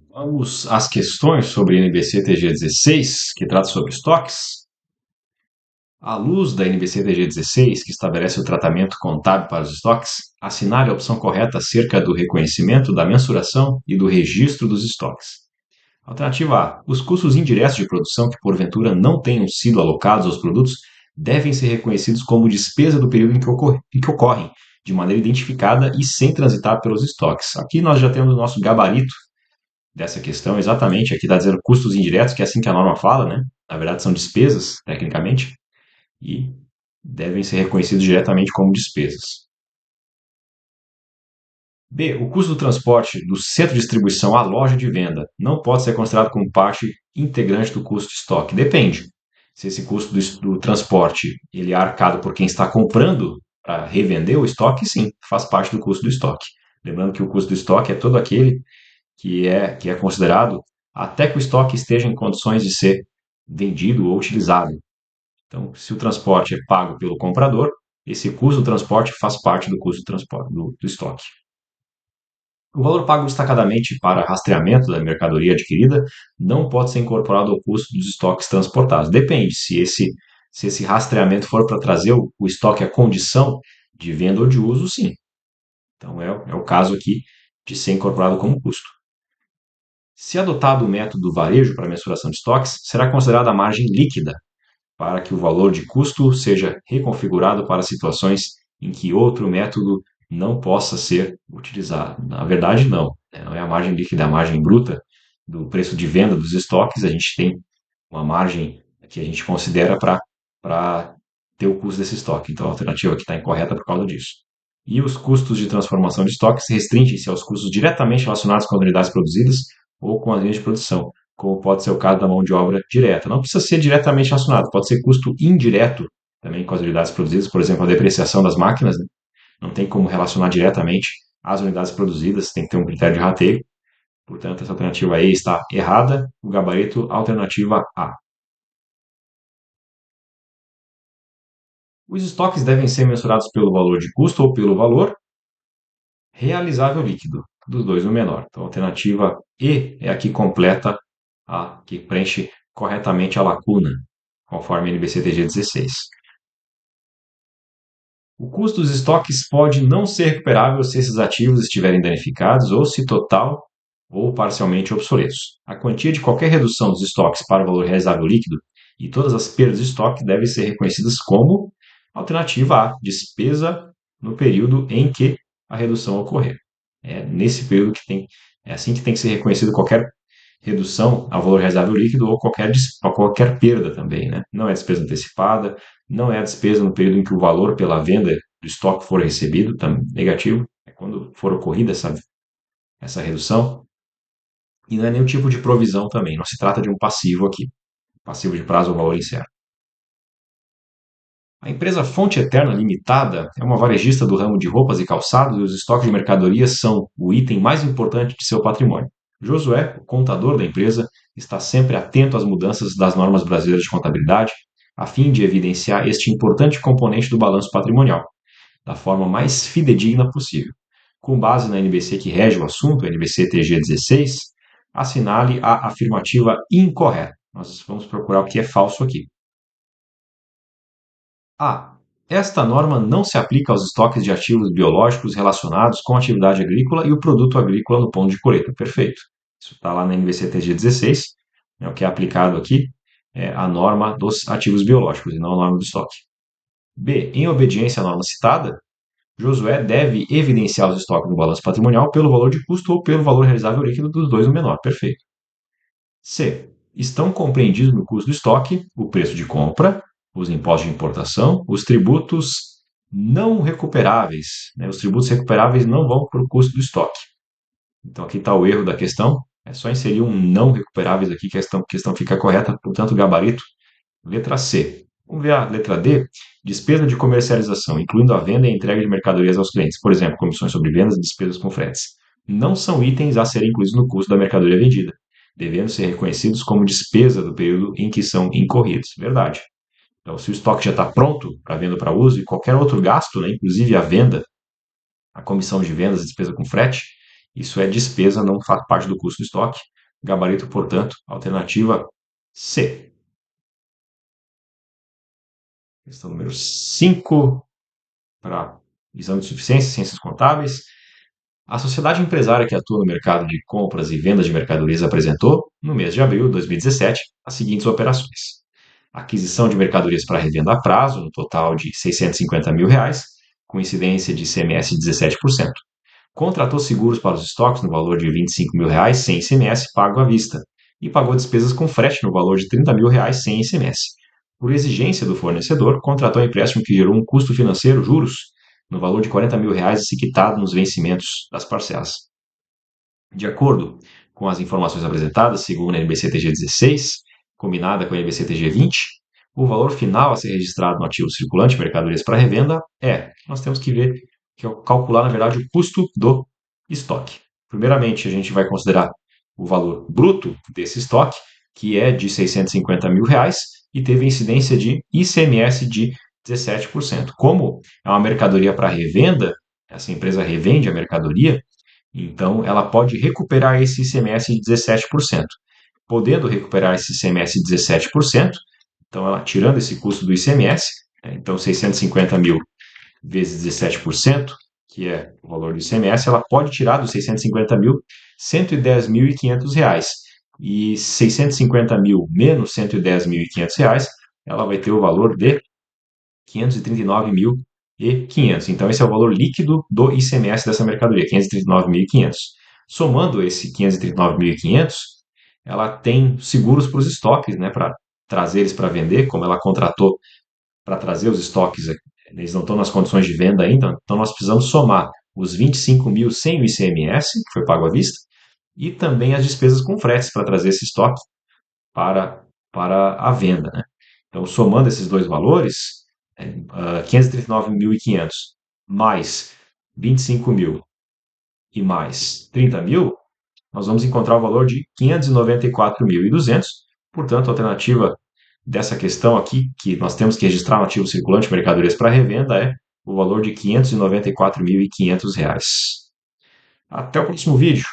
Vamos às questões sobre NBC-TG 16, que trata sobre estoques. À luz da NBC-TG 16, que estabelece o tratamento contábil para os estoques, assinale a opção correta acerca do reconhecimento, da mensuração e do registro dos estoques. Alternativa A. Os custos indiretos de produção que porventura não tenham sido alocados aos produtos devem ser reconhecidos como despesa do período em que ocorrem, de maneira identificada e sem transitar pelos estoques. Aqui nós já temos o nosso gabarito dessa questão, exatamente. Aqui está dizendo custos indiretos, que é assim que a norma fala, né? Na verdade, são despesas, tecnicamente, e devem ser reconhecidos diretamente como despesas. B. O custo do transporte do centro de distribuição à loja de venda não pode ser considerado como parte integrante do custo de estoque. Depende. Se esse custo do transporte ele é arcado por quem está comprando para revender o estoque, sim, faz parte do custo do estoque. Lembrando que o custo do estoque é todo aquele que é considerado até que o estoque esteja em condições de ser vendido ou utilizado. Então, se o transporte é pago pelo comprador, esse custo do transporte faz parte do custo do transporte do estoque. O valor pago destacadamente para rastreamento da mercadoria adquirida não pode ser incorporado ao custo dos estoques transportados. Depende, se esse rastreamento for para trazer o estoque à condição de venda ou de uso, sim. Então é o caso aqui de ser incorporado como custo. Se adotado o método varejo para mensuração de estoques, será considerada a margem líquida para que o valor de custo seja reconfigurado para situações em que outro método não possa ser utilizado. Na verdade, não. Não é a margem líquida, é a margem bruta do preço de venda dos estoques. A gente tem uma margem que a gente considera para ter o custo desse estoque. Então, a alternativa aqui está incorreta por causa disso. E os custos de transformação de estoques restringem-se aos custos diretamente relacionados com as unidades produzidas ou com as linhas de produção, como pode ser o caso da mão de obra direta. Não precisa ser diretamente relacionado, pode ser custo indireto também com as unidades produzidas, por exemplo, a depreciação das máquinas, né? Não tem como relacionar diretamente às unidades produzidas, tem que ter um critério de rateio. Portanto, essa alternativa E está errada, o gabarito alternativa A. Os estoques devem ser mensurados pelo valor de custo ou pelo valor realizável líquido, dos dois o menor. Então, a alternativa E é a que completa, a que preenche corretamente a lacuna, conforme a NBC-TG 16. O custo dos estoques pode não ser recuperável se esses ativos estiverem danificados ou se total ou parcialmente obsoletos. A quantia de qualquer redução dos estoques para o valor realizável líquido e todas as perdas de estoque devem ser reconhecidas como alternativa A, despesa no período em que a redução ocorrer. É nesse período é assim que tem que ser reconhecido qualquer redução ao valor reservável líquido ou qualquer perda também, né? Não é despesa antecipada, não é a despesa no período em que o valor pela venda do estoque for recebido, negativo, é quando for ocorrida essa redução, e não é nenhum tipo de provisão também, não se trata de um passivo aqui, passivo de prazo ou valor incerto. A empresa Fonte Eterna Limitada é uma varejista do ramo de roupas e calçados e os estoques de mercadorias são o item mais importante de seu patrimônio. Josué, o contador da empresa, está sempre atento às mudanças das normas brasileiras de contabilidade, a fim de evidenciar este importante componente do balanço patrimonial, da forma mais fidedigna possível. Com base na NBC que rege o assunto, NBC-TG 16, assinale a afirmativa incorreta. Nós vamos procurar o que é falso aqui. A. Esta norma não se aplica aos estoques de ativos biológicos relacionados com a atividade agrícola e o produto agrícola no ponto de colheita. Perfeito. Isso está lá na NBC-TG 16. O que é aplicado aqui é a norma dos ativos biológicos e não a norma do estoque. B. Em obediência à norma citada, Josué deve evidenciar os estoques no balanço patrimonial pelo valor de custo ou pelo valor realizável líquido dos dois o menor. Perfeito. C. Estão compreendidos no custo do estoque o preço de compra, os impostos de importação, os tributos não recuperáveis, né? Os tributos recuperáveis não vão para o custo do estoque. Então aqui está o erro da questão. É só inserir um não recuperáveis aqui que a questão fica correta. Portanto, gabarito, letra C. Vamos ver a letra D. Despesa de comercialização, incluindo a venda e a entrega de mercadorias aos clientes. Por exemplo, comissões sobre vendas e despesas com fretes. Não são itens a serem incluídos no custo da mercadoria vendida, devendo ser reconhecidos como despesa do período em que são incorridos. Verdade. Então, se o estoque já está pronto para venda para uso e qualquer outro gasto, né, inclusive a venda, a comissão de vendas e despesa com frete, Isso é despesa, não faz parte do custo do estoque. Gabarito, portanto, alternativa C. Questão número 5 para exame de suficiência, ciências contábeis. A sociedade empresária que atua no mercado de compras e vendas de mercadorias apresentou, no mês de abril de 2017, as seguintes operações: aquisição de mercadorias para revenda a prazo, no total de R$ 650 mil, com incidência de ICMS de 17%. Contratou seguros para os estoques no valor de R$ 25 mil, sem ICMS, pago à vista. E pagou despesas com frete no valor de R$ 30 mil, sem ICMS. Por exigência do fornecedor, contratou um empréstimo que gerou um custo financeiro, juros, no valor de R$ 40 mil e se quitado nos vencimentos das parcelas. De acordo com as informações apresentadas, segundo a NBC-TG 16, combinada com a NBC-TG 20, o valor final a ser registrado no ativo circulante, mercadorias para revenda, nós temos que ver, calcular, na verdade, o custo do estoque. Primeiramente, a gente vai considerar o valor bruto desse estoque, que é de R$ 650 mil, e teve incidência de ICMS de 17%. Como é uma mercadoria para revenda, essa empresa revende a mercadoria, então ela pode recuperar esse ICMS de 17%. Podendo recuperar esse ICMS de 17%, então ela tirando esse custo do ICMS, então 650 mil vezes 17%, que é o valor do ICMS, ela pode tirar dos 650 mil R$ 110.500. E 650 mil menos R$ 110.500, ela vai ter o valor de R$ 539.500. Então, esse é o valor líquido do ICMS dessa mercadoria, 539.500. Somando esse 539.500, ela tem seguros para os estoques, né, para trazer eles para vender, como ela contratou para trazer os estoques, eles não estão nas condições de venda ainda, então nós precisamos somar os 25 mil sem o ICMS, que foi pago à vista, e também as despesas com fretes para trazer esse estoque para, para a venda. Né? Então, somando esses dois valores, 539.500 mais 25 mil e mais 30 mil, nós vamos encontrar o valor de 594.200. Portanto, a alternativa dessa questão aqui, que nós temos que registrar no ativo circulante mercadorias para revenda, é o valor de R$ 594.500. Até o próximo vídeo.